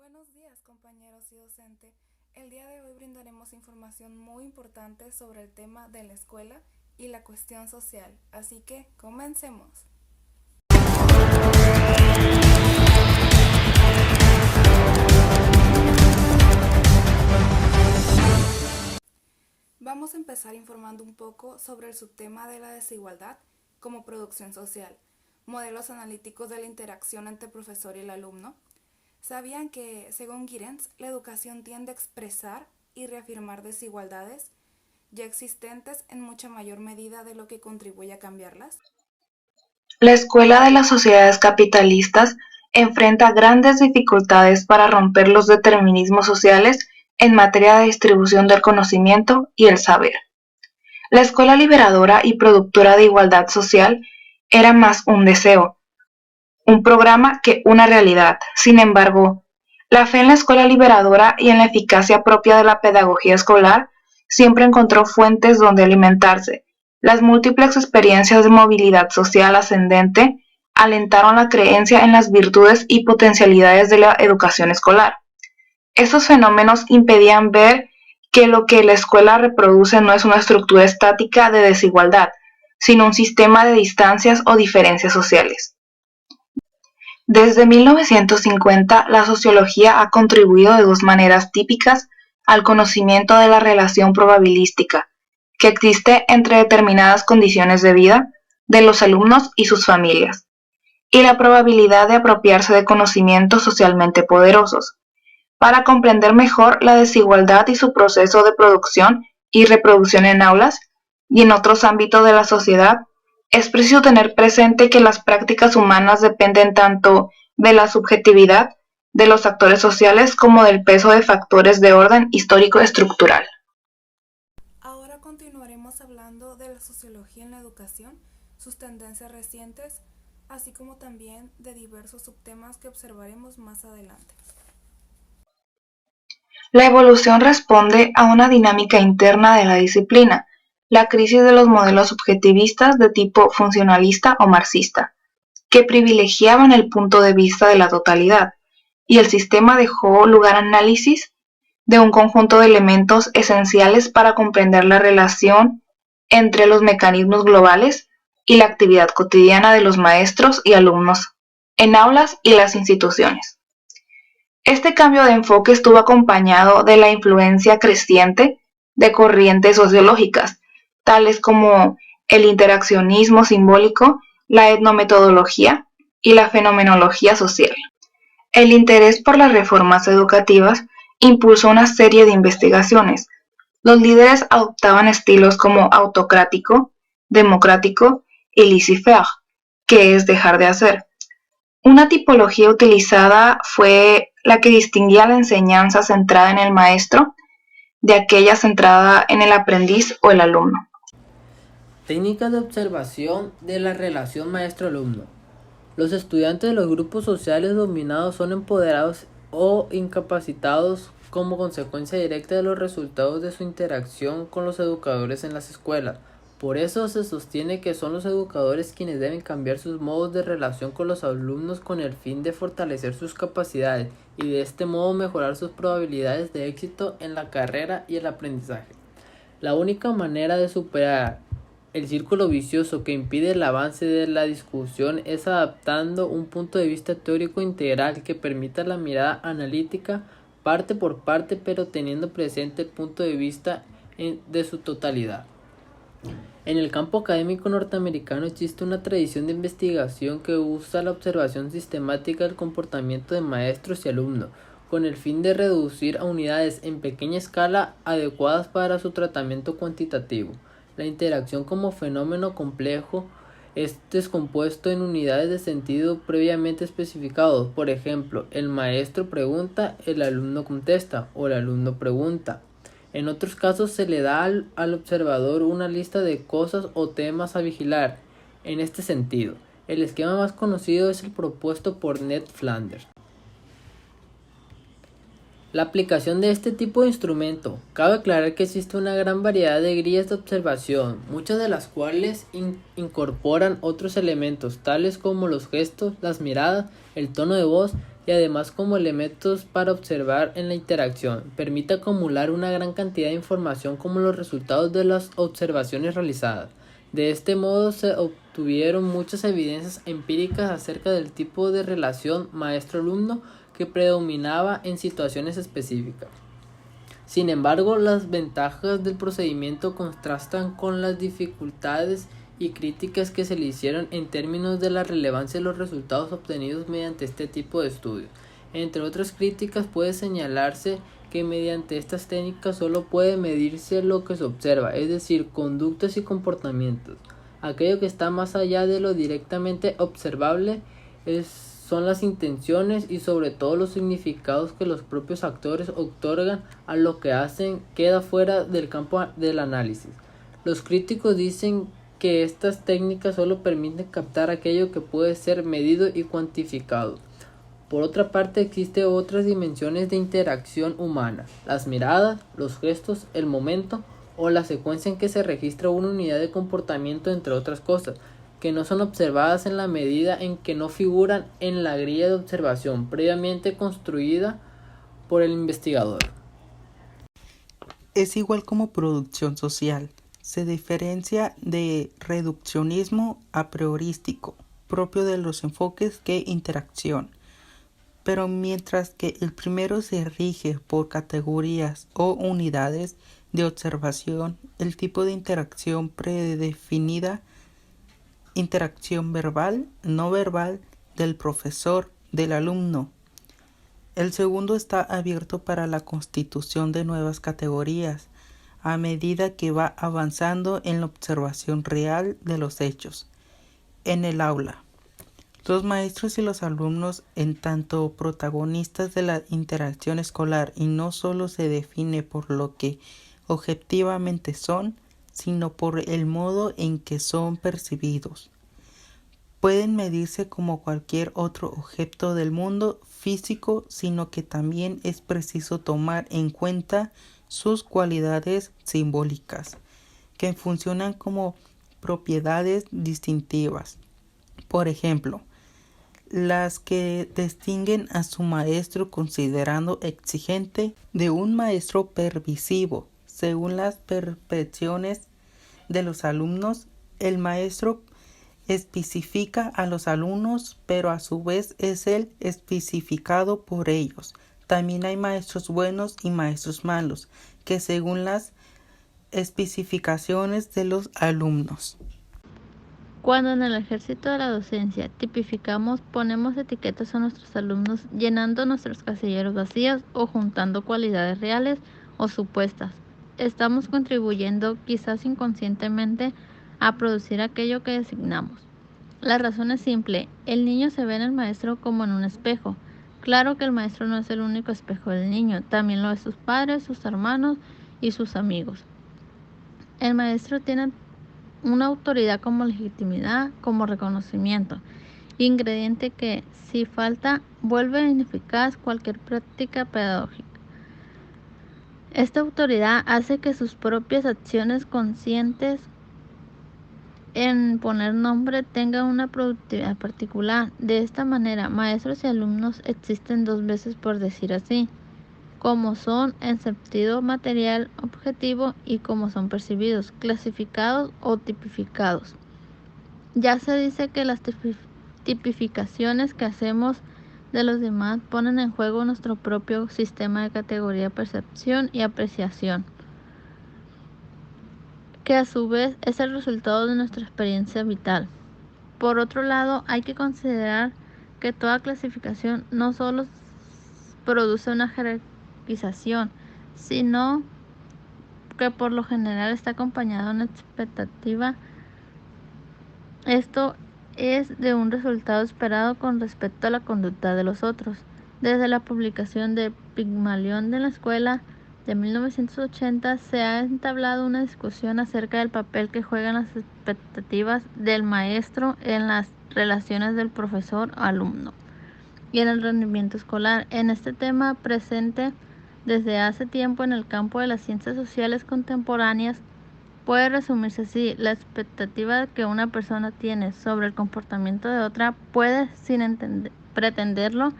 Buenos días, compañeros y docente. El día de hoy brindaremos información muy importante sobre el tema de la escuela y la cuestión social, así que comencemos. Vamos a empezar informando un poco sobre el subtema de la desigualdad como producción social, modelos analíticos de la interacción entre el profesor y el alumno. ¿Sabían que, según Giddens, la educación tiende a expresar y reafirmar desigualdades ya existentes en mucha mayor medida de lo que contribuye a cambiarlas? La escuela de las sociedades capitalistas enfrenta grandes dificultades para romper los determinismos sociales en materia de distribución del conocimiento y el saber. La escuela liberadora y productora de igualdad social era más un deseo, un programa que una realidad. Sin embargo, la fe en la escuela liberadora y en la eficacia propia de la pedagogía escolar siempre encontró fuentes donde alimentarse. Las múltiples experiencias de movilidad social ascendente alentaron la creencia en las virtudes y potencialidades de la educación escolar. Estos fenómenos impedían ver que lo que la escuela reproduce no es una estructura estática de desigualdad, sino un sistema de distancias o diferencias sociales. Desde 1950, la sociología ha contribuido de dos maneras típicas al conocimiento de la relación probabilística que existe entre determinadas condiciones de vida de los alumnos y sus familias, y la probabilidad de apropiarse de conocimientos socialmente poderosos, para comprender mejor la desigualdad y su proceso de producción y reproducción en aulas y en otros ámbitos de la sociedad. Es preciso tener presente que las prácticas humanas dependen tanto de la subjetividad de los actores sociales como del peso de factores de orden histórico estructural. Ahora continuaremos hablando de la sociología en la educación, sus tendencias recientes, así como también de diversos subtemas que observaremos más adelante. La evolución responde a una dinámica interna de la disciplina, la crisis de los modelos subjetivistas de tipo funcionalista o marxista, que privilegiaban el punto de vista de la totalidad, y el sistema dejó lugar a análisis de un conjunto de elementos esenciales para comprender la relación entre los mecanismos globales y la actividad cotidiana de los maestros y alumnos en aulas y las instituciones. Este cambio de enfoque estuvo acompañado de la influencia creciente de corrientes sociológicas, tales como el interaccionismo simbólico, la etnometodología y la fenomenología social. El interés por las reformas educativas impulsó una serie de investigaciones. Los líderes adoptaban estilos como autocrático, democrático y laissez-faire, que es dejar de hacer. Una tipología utilizada fue la que distinguía la enseñanza centrada en el maestro de aquella centrada en el aprendiz o el alumno. Técnicas de observación de la relación maestro-alumno. Los estudiantes de los grupos sociales dominados son empoderados o incapacitados como consecuencia directa de los resultados de su interacción con los educadores en las escuelas. Por eso se sostiene que son los educadores quienes deben cambiar sus modos de relación con los alumnos con el fin de fortalecer sus capacidades y de este modo mejorar sus probabilidades de éxito en la carrera y el aprendizaje. La única manera de superar el círculo vicioso que impide el avance de la discusión es adaptando un punto de vista teórico integral que permita la mirada analítica parte por parte, pero teniendo presente el punto de vista de su totalidad. En el campo académico norteamericano existe una tradición de investigación que usa la observación sistemática del comportamiento de maestros y alumnos, con el fin de reducir a unidades en pequeña escala adecuadas para su tratamiento cuantitativo. La interacción como fenómeno complejo es descompuesto en unidades de sentido previamente especificados. Por ejemplo, el maestro pregunta, el alumno contesta o el alumno pregunta. En otros casos se le da al observador una lista de cosas o temas a vigilar. En este sentido, el esquema más conocido es el propuesto por Ned Flanders. La aplicación de este tipo de instrumento. Cabe aclarar que existe una gran variedad de grillas de observación, muchas de las cuales incorporan otros elementos, tales como los gestos, las miradas, el tono de voz, y además como elementos para observar en la interacción. Permite acumular una gran cantidad de información como los resultados de las observaciones realizadas. De este modo se obtuvieron muchas evidencias empíricas acerca del tipo de relación maestro-alumno que predominaba en situaciones específicas. Sin embargo, las ventajas del procedimiento contrastan con las dificultades y críticas que se le hicieron en términos de la relevancia de los resultados obtenidos mediante este tipo de estudios. Entre otras críticas puede señalarse que mediante estas técnicas solo puede medirse lo que se observa, es decir, conductas y comportamientos. Aquello que está más allá de lo directamente observable son las intenciones y sobre todo los significados que los propios actores otorgan a lo que hacen, queda fuera del campo del análisis. Los críticos dicen que estas técnicas solo permiten captar aquello que puede ser medido y cuantificado. Por otra parte, existen otras dimensiones de interacción humana: las miradas, los gestos, el momento o la secuencia en que se registra una unidad de comportamiento, entre otras cosas, que no son observadas en la medida en que no figuran en la grilla de observación previamente construida por el investigador. Es igual como producción social. Se diferencia de reduccionismo a priorístico, propio de los enfoques que interacción. Pero mientras que el primero se rige por categorías o unidades de observación, el tipo de interacción predefinida, interacción verbal, no verbal, del profesor, del alumno. El segundo está abierto para la constitución de nuevas categorías, a medida que va avanzando en la observación real de los hechos. En el aula, los maestros y los alumnos, en tanto protagonistas de la interacción escolar, y no solo se define por lo que objetivamente son, sino por el modo en que son percibidos. Pueden medirse como cualquier otro objeto del mundo físico, sino que también es preciso tomar en cuenta sus cualidades simbólicas, que funcionan como propiedades distintivas. Por ejemplo, las que distinguen a su maestro considerando exigente de un maestro permisivo. Según las percepciones de los alumnos, el maestro especifica a los alumnos, pero a su vez es el especificado por ellos. También hay maestros buenos y maestros malos, que según las especificaciones de los alumnos. Cuando en el ejército de la docencia tipificamos, ponemos etiquetas a nuestros alumnos, llenando nuestros casilleros vacíos o juntando cualidades reales o supuestas, estamos contribuyendo, quizás inconscientemente, a producir aquello que designamos. La razón es simple: el niño se ve en el maestro como en un espejo. Claro que el maestro no es el único espejo del niño, también lo es sus padres, sus hermanos y sus amigos. El maestro tiene una autoridad como legitimidad, como reconocimiento, ingrediente que, si falta, vuelve ineficaz cualquier práctica pedagógica. Esta autoridad hace que sus propias acciones conscientes en poner nombre tengan una productividad particular. De esta manera, maestros y alumnos existen dos veces, por decir así, como son en sentido material objetivo y como son percibidos, clasificados o tipificados. Ya se dice que las tipificaciones que hacemos de los demás ponen en juego nuestro propio sistema de categoría, percepción y apreciación, que a su vez es el resultado de nuestra experiencia vital. Por otro lado, hay que considerar que toda clasificación no solo produce una jerarquización, sino que por lo general está acompañada de una expectativa. Esto es de un resultado esperado con respecto a la conducta de los otros. Desde la publicación de Pigmalión de la Escuela de 1980 se ha entablado una discusión acerca del papel que juegan las expectativas del maestro en las relaciones del profesor-alumno y en el rendimiento escolar. En este tema, presente desde hace tiempo en el campo de las ciencias sociales contemporáneas, puede resumirse así: la expectativa que una persona tiene sobre el comportamiento de otra puede, sin pretenderlo,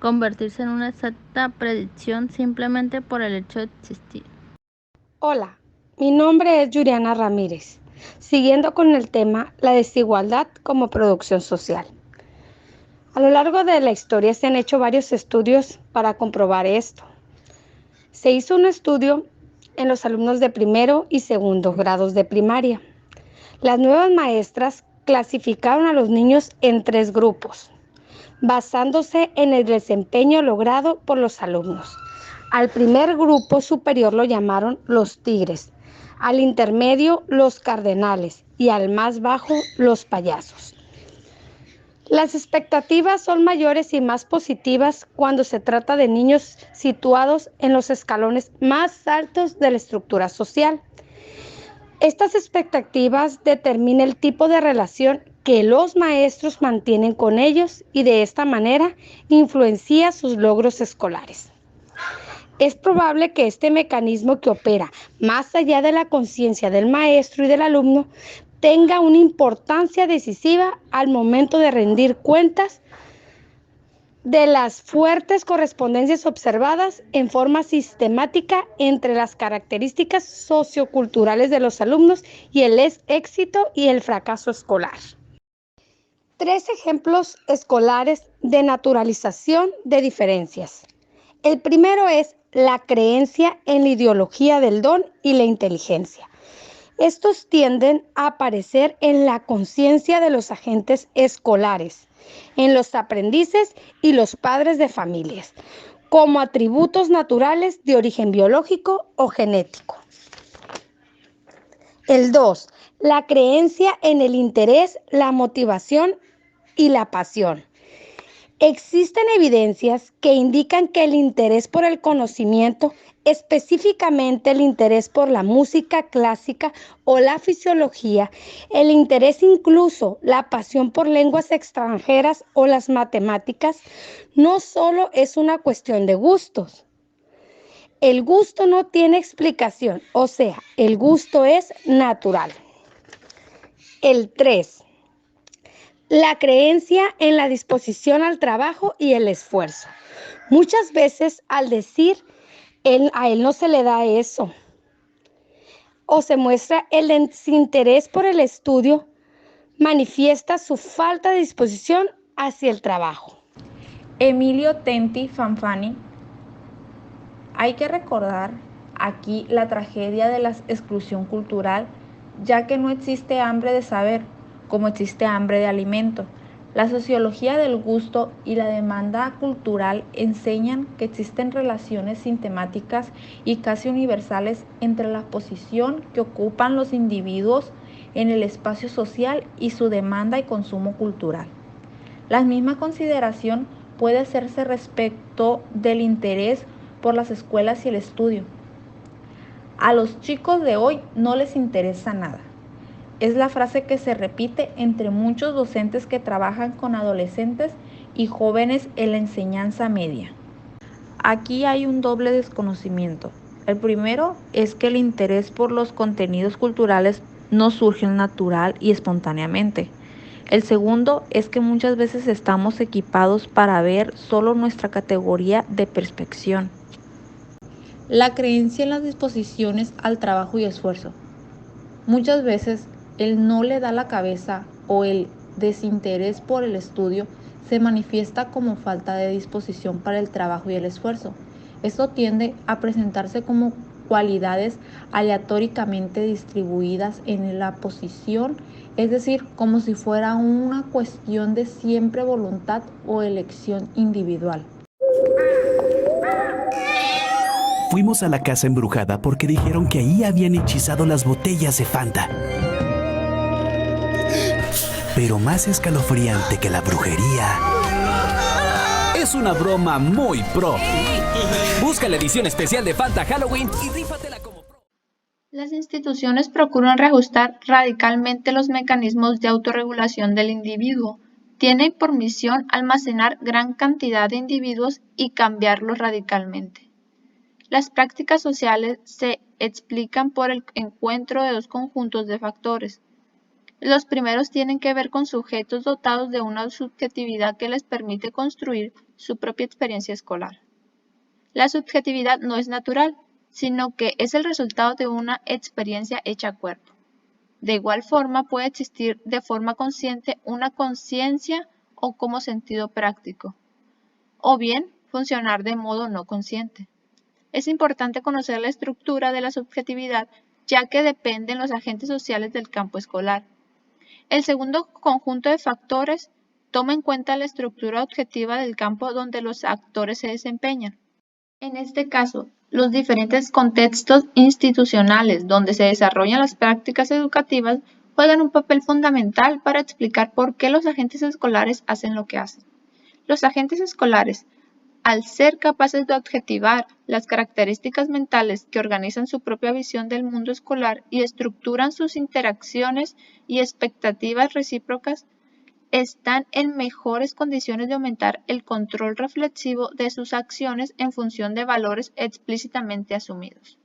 convertirse en una exacta predicción simplemente por el hecho de existir. Hola, mi nombre es Yuriana Ramírez, siguiendo con el tema la desigualdad como producción social. A lo largo de la historia se han hecho varios estudios para comprobar esto. Se hizo un estudio en los alumnos de primero y segundo grados de primaria. Las nuevas maestras clasificaron a los niños en 3 grupos, basándose en el desempeño logrado por los alumnos. Al primer grupo superior lo llamaron los tigres, al intermedio los cardenales y al más bajo los payasos. Las expectativas son mayores y más positivas cuando se trata de niños situados en los escalones más altos de la estructura social. Estas expectativas determinan el tipo de relación que los maestros mantienen con ellos y de esta manera influencia sus logros escolares. Es probable que este mecanismo que opera más allá de la conciencia del maestro y del alumno tenga una importancia decisiva al momento de rendir cuentas de las fuertes correspondencias observadas en forma sistemática entre las características socioculturales de los alumnos y el éxito y el fracaso escolar. 3 ejemplos escolares de naturalización de diferencias. El primero es la creencia en la ideología del don y la inteligencia. Estos tienden a aparecer en la conciencia de los agentes escolares, en los aprendices y los padres de familias, como atributos naturales de origen biológico o genético. El 2, la creencia en el interés, la motivación y la pasión. Existen evidencias que indican que el interés por el conocimiento, específicamente el interés por la música clásica o la fisiología, el interés incluso la pasión por lenguas extranjeras o las matemáticas, no solo es una cuestión de gustos. El gusto no tiene explicación, o sea, el gusto es natural. El 3. La creencia en la disposición al trabajo y el esfuerzo. Muchas veces al decir a él no se le da eso o se muestra el desinterés por el estudio, manifiesta su falta de disposición hacia el trabajo. Emilio Tenti Fanfani. Hay que recordar aquí la tragedia de la exclusión cultural, ya que no existe hambre de saber, como existe hambre de alimento. La sociología del gusto y la demanda cultural enseñan que existen relaciones sistemáticas y casi universales entre la posición que ocupan los individuos en el espacio social y su demanda y consumo cultural. La misma consideración puede hacerse respecto del interés por las escuelas y el estudio. A los chicos de hoy no les interesa nada. Es la frase que se repite entre muchos docentes que trabajan con adolescentes y jóvenes en la enseñanza media. Aquí hay un doble desconocimiento. El primero es que el interés por los contenidos culturales no surge natural y espontáneamente. El segundo es que muchas veces estamos equipados para ver solo nuestra categoría de perspección. La creencia en las disposiciones al trabajo y esfuerzo. Muchas veces el no le da la cabeza o el desinterés por el estudio se manifiesta como falta de disposición para el trabajo y el esfuerzo. Esto tiende a presentarse como cualidades aleatoriamente distribuidas en la posición, es decir, como si fuera una cuestión de siempre voluntad o elección individual. Fuimos a la casa embrujada porque dijeron que ahí habían hechizado las botellas de Fanta. Pero más escalofriante que la brujería es una broma muy pro. Busca la edición especial de Fanta Halloween y rífatela como pro. Las instituciones procuran reajustar radicalmente los mecanismos de autorregulación del individuo. Tienen por misión almacenar gran cantidad de individuos y cambiarlos radicalmente. Las prácticas sociales se explican por el encuentro de 2 conjuntos de factores: Los primeros tienen que ver con sujetos dotados de una subjetividad que les permite construir su propia experiencia escolar. La subjetividad no es natural, sino que es el resultado de una experiencia hecha a cuerpo. De igual forma, puede existir de forma consciente una conciencia o como sentido práctico, o bien funcionar de modo no consciente. Es importante conocer la estructura de la subjetividad, ya que dependen los agentes sociales del campo escolar. El segundo conjunto de factores toma en cuenta la estructura objetiva del campo donde los actores se desempeñan. En este caso, los diferentes contextos institucionales donde se desarrollan las prácticas educativas juegan un papel fundamental para explicar por qué los agentes escolares hacen lo que hacen. Los agentes escolares, al ser capaces de objetivar las características mentales que organizan su propia visión del mundo escolar y estructuran sus interacciones y expectativas recíprocas, están en mejores condiciones de aumentar el control reflexivo de sus acciones en función de valores explícitamente asumidos.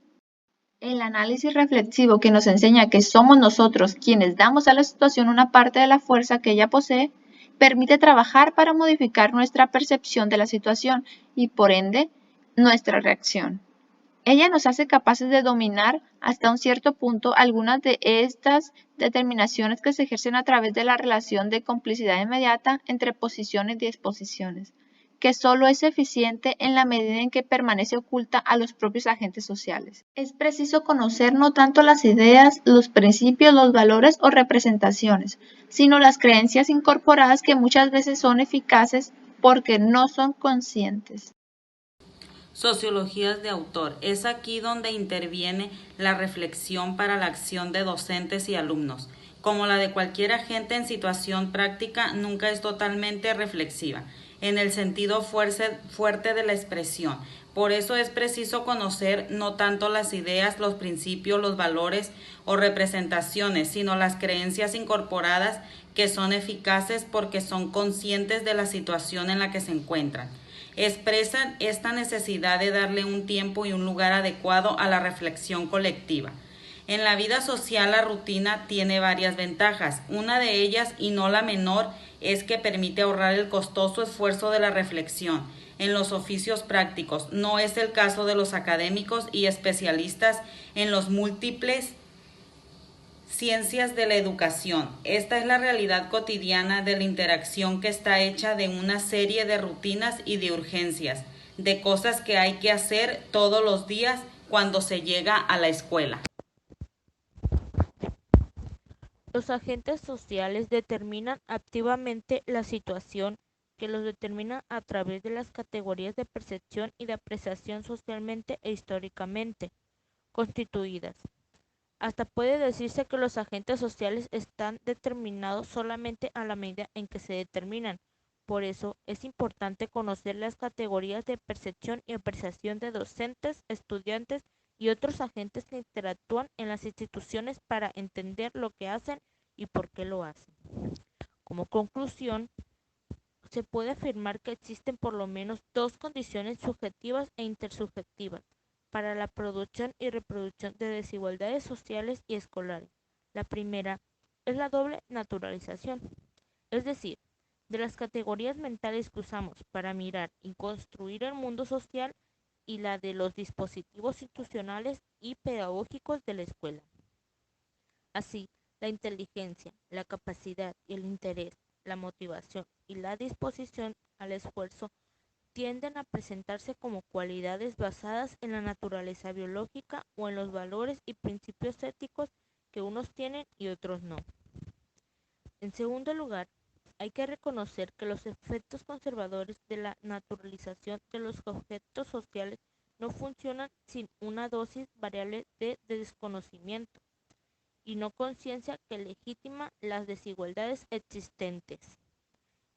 El análisis reflexivo que nos enseña que somos nosotros quienes damos a la situación una parte de la fuerza que ella posee, permite trabajar para modificar nuestra percepción de la situación y, por ende, nuestra reacción. Ella nos hace capaces de dominar hasta un cierto punto algunas de estas determinaciones que se ejercen a través de la relación de complicidad inmediata entre posiciones y disposiciones, que solo es eficiente en la medida en que permanece oculta a los propios agentes sociales. Es preciso conocer no tanto las ideas, los principios, los valores o representaciones, sino las creencias incorporadas que muchas veces son eficaces porque no son conscientes. Sociologías de autor. Es aquí donde interviene la reflexión para la acción de docentes y alumnos. Como la de cualquier agente en situación práctica, nunca es totalmente reflexiva, en el sentido fuerte de la expresión. Por eso es preciso conocer no tanto las ideas, los principios, los valores o representaciones, sino las creencias incorporadas que son eficaces porque son conscientes de la situación en la que se encuentran. Expresan esta necesidad de darle un tiempo y un lugar adecuado a la reflexión colectiva. En la vida social la rutina tiene varias ventajas. Una de ellas, y no la menor, es que permite ahorrar el costoso esfuerzo de la reflexión en los oficios prácticos. No es el caso de los académicos y especialistas en los múltiples ciencias de la educación. Esta es la realidad cotidiana de la interacción que está hecha de una serie de rutinas y de urgencias, de cosas que hay que hacer todos los días cuando se llega a la escuela. Los agentes sociales determinan activamente la situación, que los determinan a través de las categorías de percepción y de apreciación socialmente e históricamente constituidas. Hasta puede decirse que los agentes sociales están determinados solamente a la medida en que se determinan. Por eso es importante conocer las categorías de percepción y apreciación de docentes, estudiantes y otros agentes que interactúan en las instituciones para entender lo que hacen y por qué lo hacen. Como conclusión, se puede afirmar que existen por lo menos dos condiciones subjetivas e intersubjetivas para la producción y reproducción de desigualdades sociales y escolares. La primera es la doble naturalización, es decir, de las categorías mentales que usamos para mirar y construir el mundo social y la de los dispositivos institucionales y pedagógicos de la escuela. Así, la inteligencia, la capacidad y el interés, la motivación y la disposición al esfuerzo tienden a presentarse como cualidades basadas en la naturaleza biológica o en los valores y principios éticos que unos tienen y otros no. En segundo lugar, hay que reconocer que los efectos conservadores de la naturalización de los objetos sociales no funcionan sin una dosis variable de desconocimiento y no conciencia que legitima las desigualdades existentes.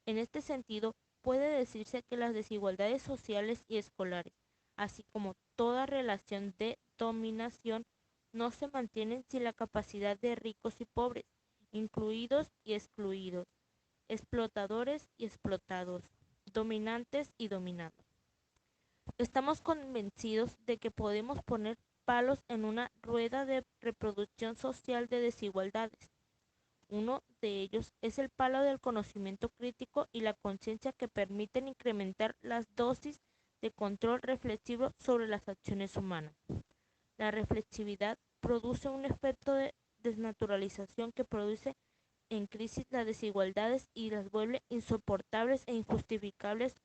En este sentido, puede decirse que las desigualdades sociales y escolares, así como toda relación de dominación, no se mantienen sin la capacidad de ricos y pobres, incluidos y excluidos, explotadores y explotados, dominantes y dominados. Estamos convencidos de que podemos poner palos en una rueda de reproducción social de desigualdades. Uno de ellos es el palo del conocimiento crítico y la conciencia que permiten incrementar las dosis de control reflexivo sobre las acciones humanas. La reflexividad produce un efecto de desnaturalización que produce en crisis las desigualdades y las vuelve insoportables e injustificables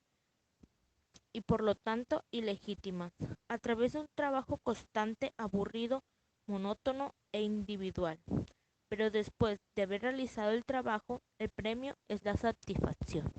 y por lo tanto ilegítimas, a través de un trabajo constante, aburrido, monótono e individual. Pero después de haber realizado el trabajo, el premio es la satisfacción.